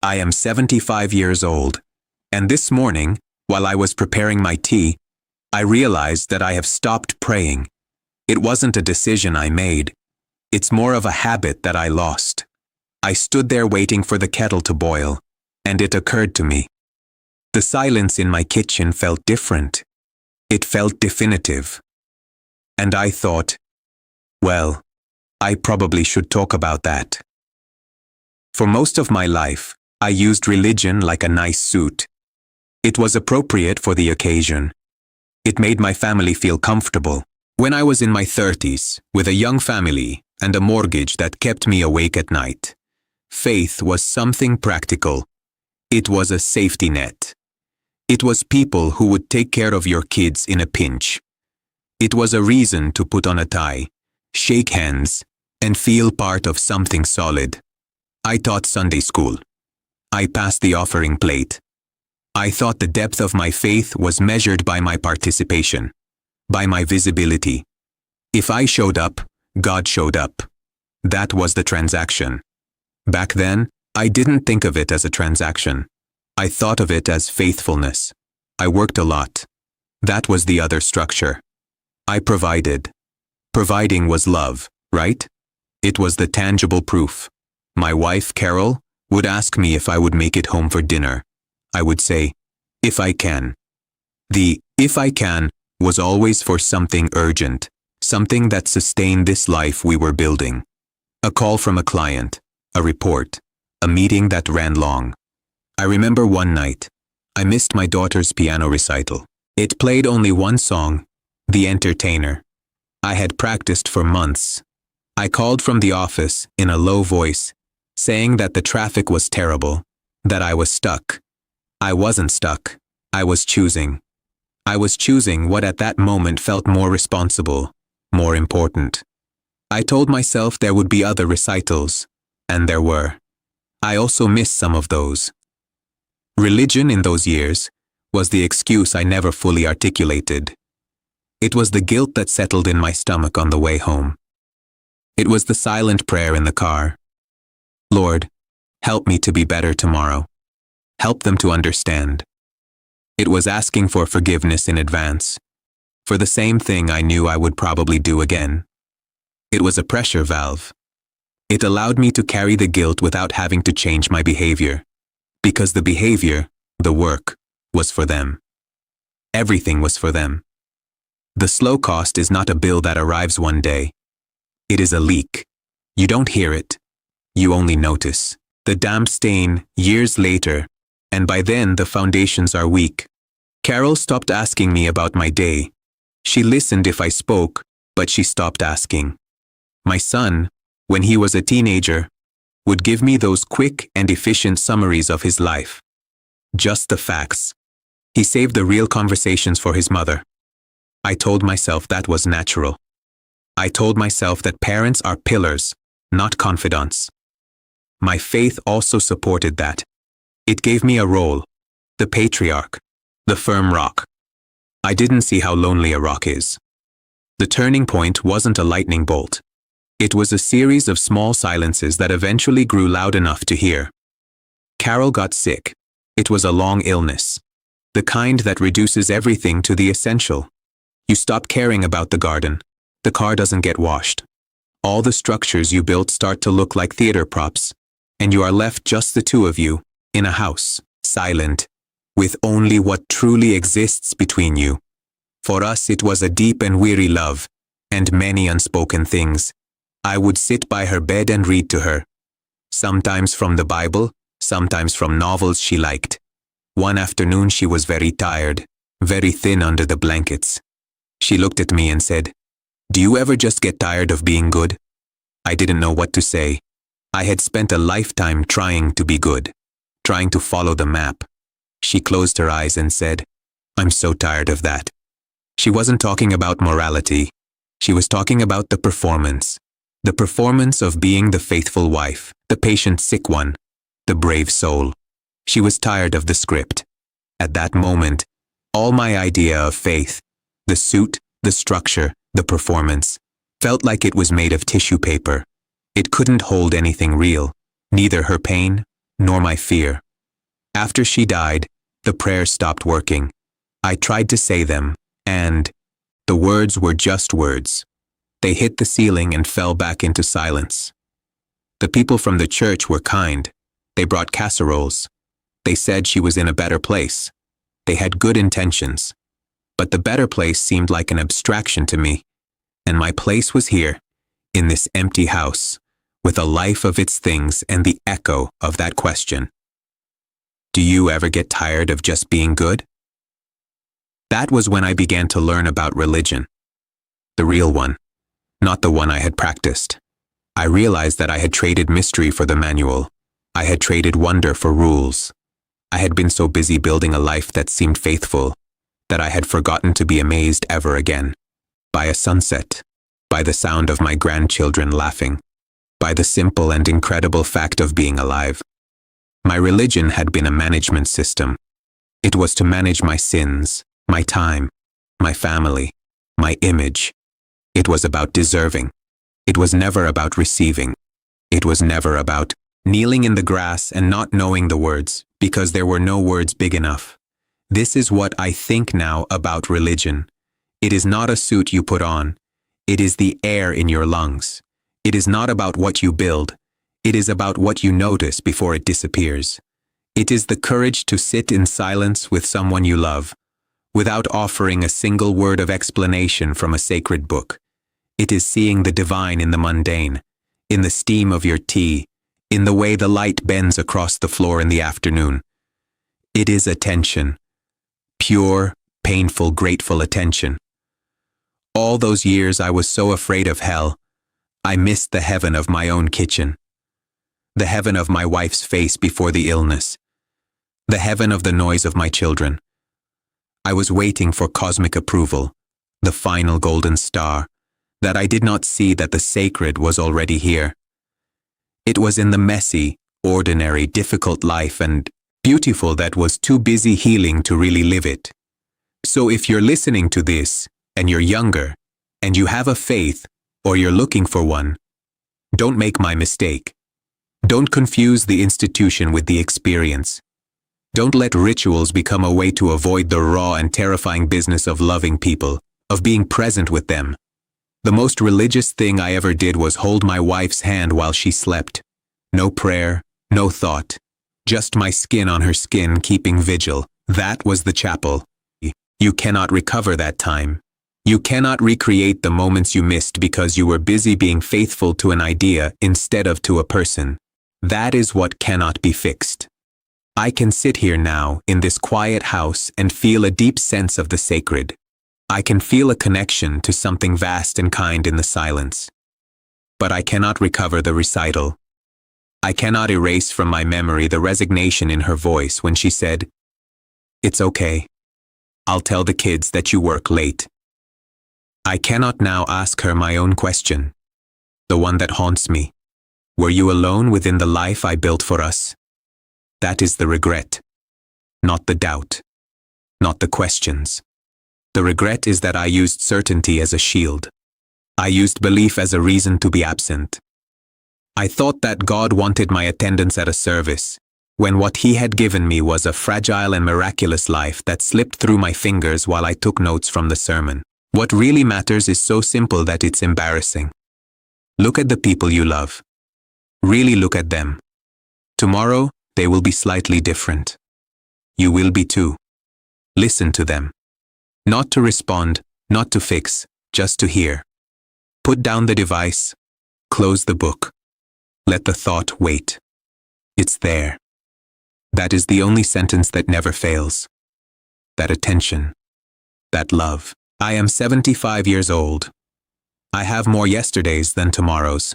I am 75 years old, and this morning, while I was preparing my tea, I realized that I have stopped praying. It wasn't a decision I made. It's more of a habit that I lost. I stood there waiting for the kettle to boil, and it occurred to me. The silence in my kitchen felt different. It felt definitive. And I thought, well, I probably should talk about that. For most of my life, I used religion like a nice suit. It was appropriate for the occasion. It made my family feel comfortable. When I was in my 30s, with a young family and a mortgage that kept me awake at night, faith was something practical. It was a safety net. It was people who would take care of your kids in a pinch. It was a reason to put on a tie, shake hands, and feel part of something solid. I taught Sunday school. I passed the offering plate. I thought the depth of my faith was measured by my participation, by my visibility. If I showed up, God showed up. That was the transaction. Back then, I didn't think of it as a transaction. I thought of it as faithfulness. I worked a lot. That was the other structure. I provided. Providing was love, right? It was the tangible proof. My wife, Carol, would ask me if I would make it home for dinner. I would say, if I can. The if I can was always for something urgent, something that sustained this life we were building. A call from a client, a report, a meeting that ran long. I remember one night, I missed my daughter's piano recital. It played only one song, The Entertainer. I had practiced for months. I called from the office in a low voice, saying that the traffic was terrible, that I was stuck. I wasn't stuck. I was choosing. I was choosing what at that moment felt more responsible, more important. I told myself there would be other recitals, and there were. I also missed some of those. Religion in those years was the excuse I never fully articulated. It was the guilt that settled in my stomach on the way home. It was the silent prayer in the car. Lord, help me to be better tomorrow. Help them to understand. It was asking for forgiveness in advance, for the same thing I knew I would probably do again. It was a pressure valve. It allowed me to carry the guilt without having to change my behavior, because the behavior, the work, was for them. Everything was for them. The slow cost is not a bill that arrives one day. It is a leak. You don't hear it. You only notice the damp stain years later, and by then the foundations are weak. Carol stopped asking me about my day. She listened if I spoke, but she stopped asking. My son, when he was a teenager, would give me those quick and efficient summaries of his life. Just the facts. He saved the real conversations for his mother. I told myself that was natural. I told myself that parents are pillars, not confidants. My faith also supported that. It gave me a role, the patriarch, the firm rock. I didn't see how lonely a rock is. The turning point wasn't a lightning bolt. It was a series of small silences that eventually grew loud enough to hear. Carol got sick. It was a long illness. The kind that reduces everything to the essential. You stop caring about the garden. The car doesn't get washed. All the structures you built start to look like theater props, and you are left just the two of you, in a house, silent, with only what truly exists between you. For us it was a deep and weary love, and many unspoken things. I would sit by her bed and read to her. Sometimes from the Bible, sometimes from novels she liked. One afternoon she was very tired, very thin under the blankets. She looked at me and said, "Do you ever just get tired of being good?" I didn't know what to say. I had spent a lifetime trying to be good, trying to follow the map. She closed her eyes and said, "I'm so tired of that." She wasn't talking about morality. She was talking about the performance of being the faithful wife, the patient sick one, the brave soul. She was tired of the script. At that moment, all my idea of faith, the suit, the structure, the performance, felt like it was made of tissue paper. It couldn't hold anything real, neither her pain nor my fear. After she died, the prayers stopped working. I tried to say them, and the words were just words. They hit the ceiling and fell back into silence. The people from the church were kind. They brought casseroles. They said she was in a better place. They had good intentions. But the better place seemed like an abstraction to me. And my place was here, in this empty house, with a life of its things and the echo of that question. Do you ever get tired of just being good? That was when I began to learn about religion. The real one, not the one I had practiced. I realized that I had traded mystery for the manual. I had traded wonder for rules. I had been so busy building a life that seemed faithful that I had forgotten to be amazed ever again. By a sunset, by the sound of my grandchildren laughing, by the simple and incredible fact of being alive. My religion had been a management system. It was to manage my sins, my time, my family, my image. It was about deserving. It was never about receiving. It was never about kneeling in the grass and not knowing the words, because there were no words big enough. This is what I think now about religion. It is not a suit you put on. It is the air in your lungs. It is not about what you build. It is about what you notice before it disappears. It is the courage to sit in silence with someone you love, without offering a single word of explanation from a sacred book. It is seeing the divine in the mundane, in the steam of your tea, in the way the light bends across the floor in the afternoon. It is attention. Pure, painful, grateful attention. All those years I was so afraid of hell, I missed the heaven of my own kitchen. The heaven of my wife's face before the illness. The heaven of the noise of my children. I was waiting for cosmic approval, the final golden star, that I did not see that the sacred was already here. It was in the messy, ordinary, difficult life and beautiful that was too busy healing to really live it. So if you're listening to this, and you're younger, and you have a faith, or you're looking for one, don't make my mistake. Don't confuse the institution with the experience. Don't let rituals become a way to avoid the raw and terrifying business of loving people, of being present with them. The most religious thing I ever did was hold my wife's hand while she slept. No prayer, no thought. Just my skin on her skin keeping vigil. That was the chapel. You cannot recover that time. You cannot recreate the moments you missed because you were busy being faithful to an idea instead of to a person. That is what cannot be fixed. I can sit here now in this quiet house and feel a deep sense of the sacred. I can feel a connection to something vast and kind in the silence. But I cannot recover the recital. I cannot erase from my memory the resignation in her voice when she said, "It's okay. I'll tell the kids that you work late." I cannot now ask her my own question, the one that haunts me. Were you alone within the life I built for us? That is the regret, not the doubt, not the questions. The regret is that I used certainty as a shield. I used belief as a reason to be absent. I thought that God wanted my attendance at a service, when what He had given me was a fragile and miraculous life that slipped through my fingers while I took notes from the sermon. What really matters is so simple that it's embarrassing. Look at the people you love. Really look at them. Tomorrow, they will be slightly different. You will be too. Listen to them. Not to respond, not to fix, just to hear. Put down the device. Close the book. Let the thought wait. It's there. That is the only sentence that never fails. That attention. That love. I am 75 years old. I have more yesterdays than tomorrows.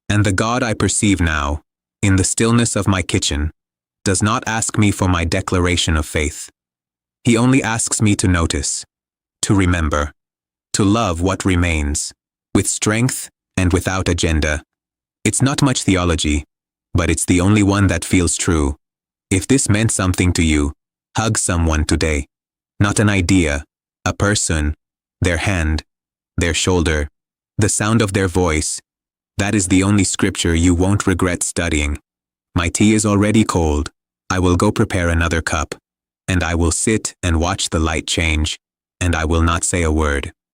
And the God I perceive now, in the stillness of my kitchen, does not ask me for my declaration of faith. He only asks me to notice, to remember, to love what remains, with strength and without agenda. It's not much theology, but it's the only one that feels true. If this meant something to you, hug someone today. Not an idea, a person, their hand, their shoulder, the sound of their voice. That is the only scripture you won't regret studying. My tea is already cold. I will go prepare another cup. And I will sit and watch the light change, and I will not say a word.